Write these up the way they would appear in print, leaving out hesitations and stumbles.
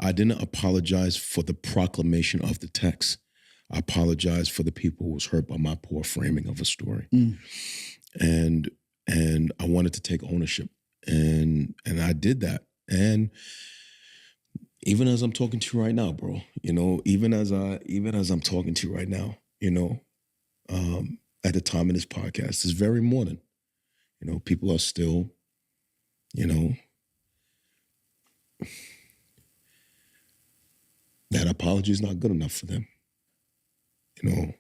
I didn't apologize for the proclamation of the text. I apologize for the people who was hurt by my poor framing of a story. And I wanted to take ownership. And I did that. And even as I'm talking to you right now, bro, you know, even as I'm talking to you right now, you know, at the time of this podcast, this very morning, you know, people are still, you know, that apology is not good enough for them. You know,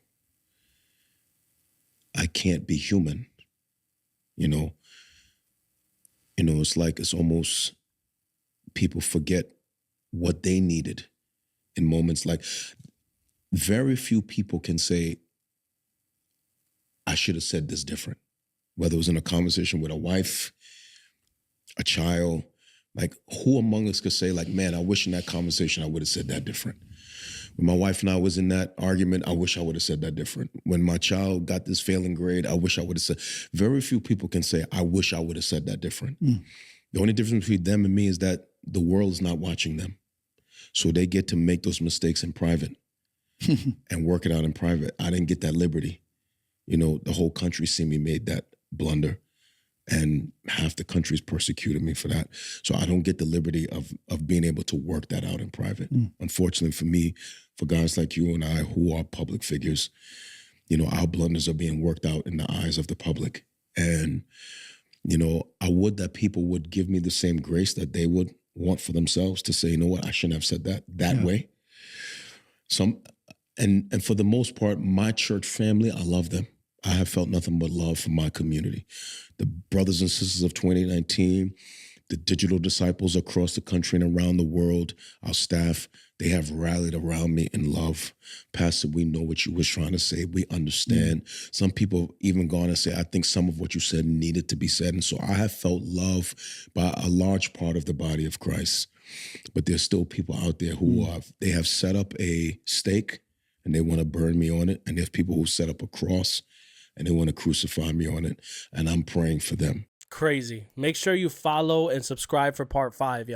I can't be human. You know, it's almost people forget what they needed in moments like very few people can say, I should have said this different. Whether it was in a conversation with a wife, a child, like who among us could say like, man, I wish in that conversation I would have said that different. When my wife and I was in that argument, I wish I would have said that different. When my child got this failing grade, I wish I would have said. Very few people can say, I wish I would have said that different. The only difference between them and me is that the world is not watching them. So they get to make those mistakes in private and work it out in private. I didn't get that liberty. You know, the whole country see me made that blunder. And half the country's persecuted me for that. So I don't get the liberty of being able to work that out in private. Unfortunately for me, for guys like you and I who are public figures, you know, our blunders are being worked out in the eyes of the public. And, you know, I would that people would give me the same grace that they would want for themselves to say, you know what, I shouldn't have said that way. And for the most part, my church family, I love them. I have felt nothing but love for my community. The brothers and sisters of 2019, the digital disciples across the country and around the world, our staff, they have rallied around me in love. Pastor, we know what you was trying to say. We understand. Some people even gone and say, I think some of what you said needed to be said. And so I have felt love by a large part of the body of Christ. But there's still people out there who they have set up a stake and they want to burn me on it. And there's people who set up a cross and they want to crucify me on it. And I'm praying for them. Crazy. Make sure you follow and subscribe for part 5, y'all.